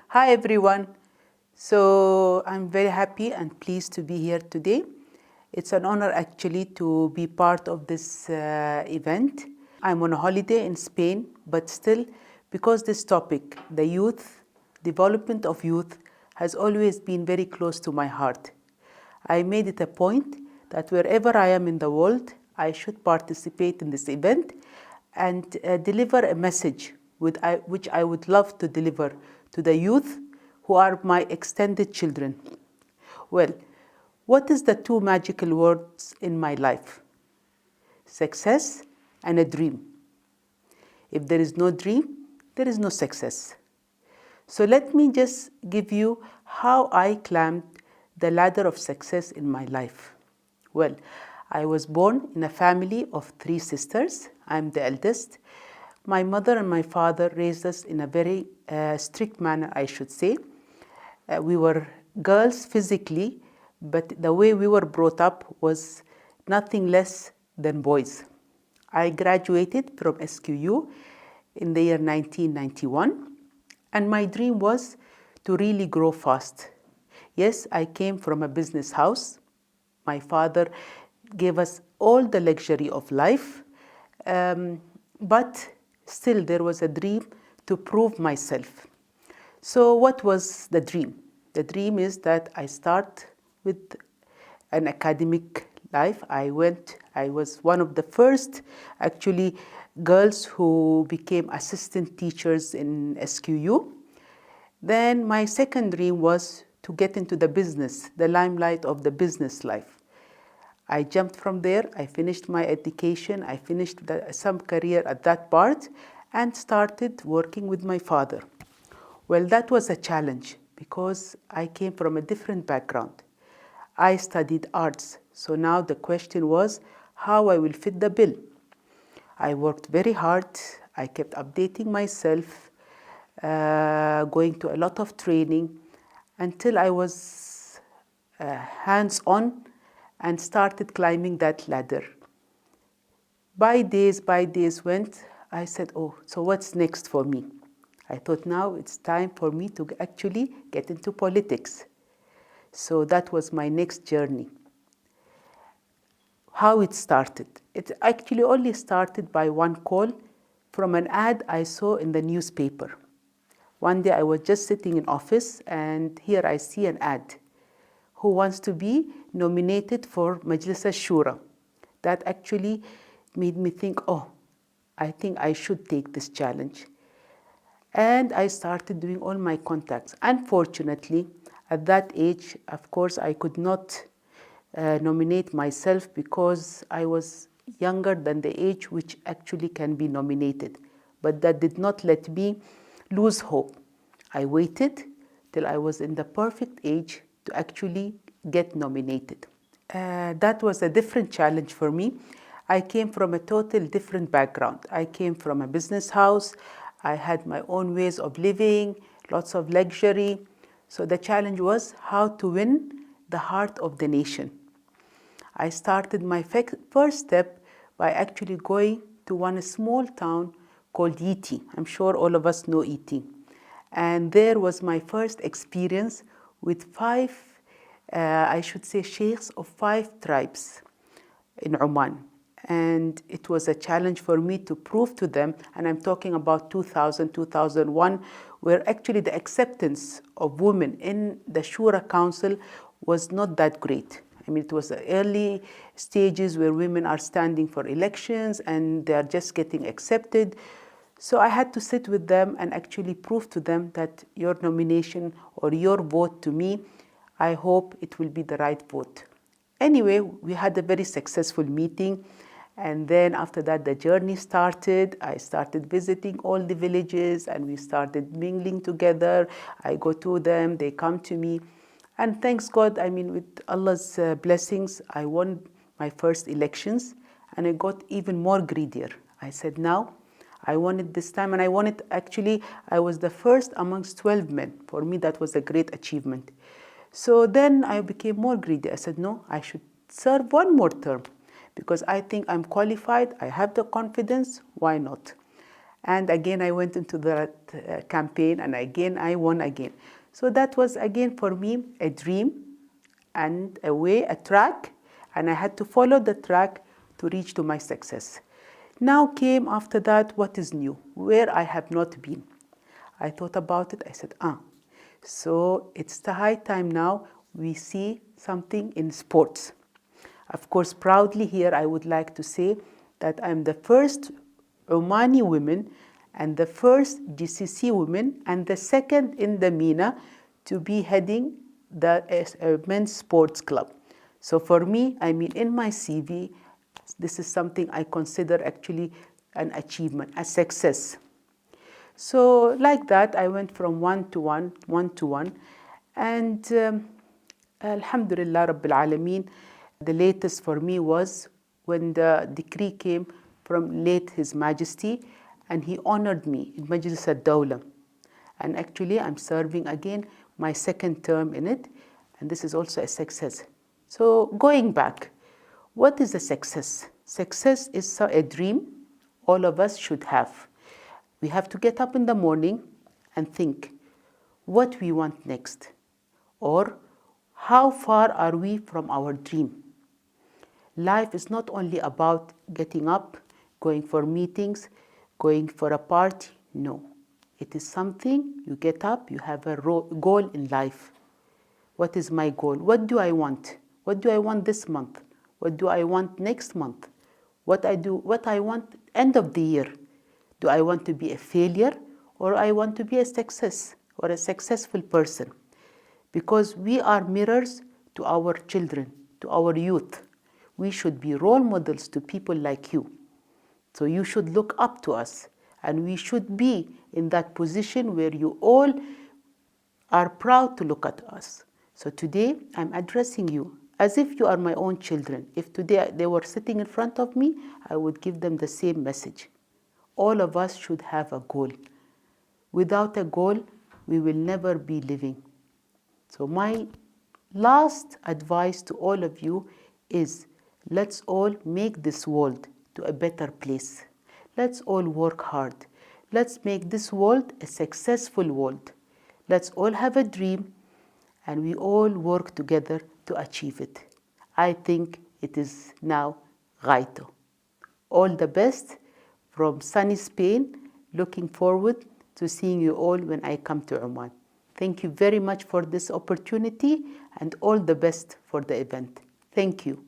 Hi everyone. So I'm very happy and pleased to be here today. It's an honor actually to be part of this event. I'm on a holiday in Spain, but still, because this topic, the youth, development of youth, has always been very close to my heart. I made it a point that wherever I am in the world, I should participate in this event and deliver a message which I would love to deliver to the youth who are my extended children. Well, what is the two magical words in my life? Success and a dream. If there is no dream, there is no success. So let me just give you how I climbed the ladder of success in my life. Well, I was born in a family of 3 sisters. I'm the eldest. My mother and my father raised us in a very strict manner, I should say. We were girls physically, but the way we were brought up was nothing less than boys. I graduated from SQU in the year 1991, and my dream was to really grow fast. Yes, I came from a business house. My father gave us all the luxury of life, but still there was a dream to prove myself. So what was the dream? The dream is that I start with an academic life. I was one of the first actually girls who became assistant teachers in SQU. Then my second dream was to get into the business, the limelight of the business life. I jumped from there, I finished my education, I finished some career at that part and started working with my father. Well, that was a challenge because I came from a different background. I studied arts, so now the question was how I will fit the bill. I worked very hard, I kept updating myself, going to a lot of training until I was hands-on and started climbing that ladder. By days went, I said, oh, so what's next for me? I thought now it's time for me to actually get into politics. So that was my next journey. How it started? It actually only started by one call from an ad I saw in the newspaper. One day I was just sitting in office and here I see an ad. Who wants to be nominated for Majlis al-Shura? That actually made me think, oh, I think I should take this challenge. And I started doing all my contacts. Unfortunately, at that age, of course, I could not nominate myself because I was younger than the age which actually can be nominated. But that did not let me lose hope. I waited till I was in the perfect age to actually get nominated. That was a different challenge for me. I came from a total different background. I came from a business house. I had my own ways of living, lots of luxury. So the challenge was how to win the heart of the nation. I started my first step by actually going to one small town called Yiti. I'm sure all of us know Yiti. And there was my first experience with 5, I should say, sheikhs of 5 tribes in Oman. And it was a challenge for me to prove to them, and I'm talking about 2000, 2001, where actually the acceptance of women in the Shura Council was not that great. I mean, it was the early stages where women are standing for elections and they are just getting accepted. So I had to sit with them and actually prove to them that your nomination or your vote to me, I hope it will be the right vote. Anyway, we had a very successful meeting. And then after that, the journey started. I started visiting all the villages and we started mingling together. I go to them, they come to me. And thanks God, I mean, with Allah's blessings, I won my first elections and I got even more greedier. I said, now, I won it this time, and I won it actually, I was the first amongst 12 men. For me, that was a great achievement. So then I became more greedy. I said, no, I should serve one more term because I think I'm qualified, I have the confidence, why not? And again, I went into that campaign, and again, I won again. So that was, again, for me, a dream and a way, a track, and I had to follow the track to reach to my success. Now came after that, what is new, where I have not been. I thought about it, I said, so it's the high time now we see something in sports. Of course, proudly here, I would like to say that I'm the first Omani woman and the first GCC woman and the second in the MENA to be heading the men's sports club. So for me, I mean, in my CV, this is something I consider actually an achievement, a success. So like that, I went from one to one, and Alhamdulillah Rabbil Alameen, the latest for me was when the decree came from late His Majesty, and he honored me in Majlis al-Dawla. And actually, I'm serving again my second term in it, and this is also a success. So going back, what is a success? Success is a dream all of us should have. We have to get up in the morning and think what we want next, or how far are we from our dream. Life is not only about getting up, going for meetings, going for a party. No, it is something you get up, you have a goal in life. What is my goal? What do I want? What do I want this month? What do I want next month? What I want end of the year? Do I want to be a failure, or I want to be a success or a successful person? Because we are mirrors to our children, to our youth. We should be role models to people like you. So you should look up to us, and we should be in that position where you all are proud to look at us. So today I'm addressing you as if you are my own children. If today they were sitting in front of me, I would give them the same message. All of us should have a goal. Without a goal, we will never be living. So my last advice to all of you is, let's all make this world to a better place. Let's all work hard. Let's make this world a successful world. Let's all have a dream, and we all work together to achieve it. I think it is now Gaito. All the best from sunny Spain. Looking forward to seeing you all when I come to Oman. Thank you very much for this opportunity, and all the best for the event. Thank you.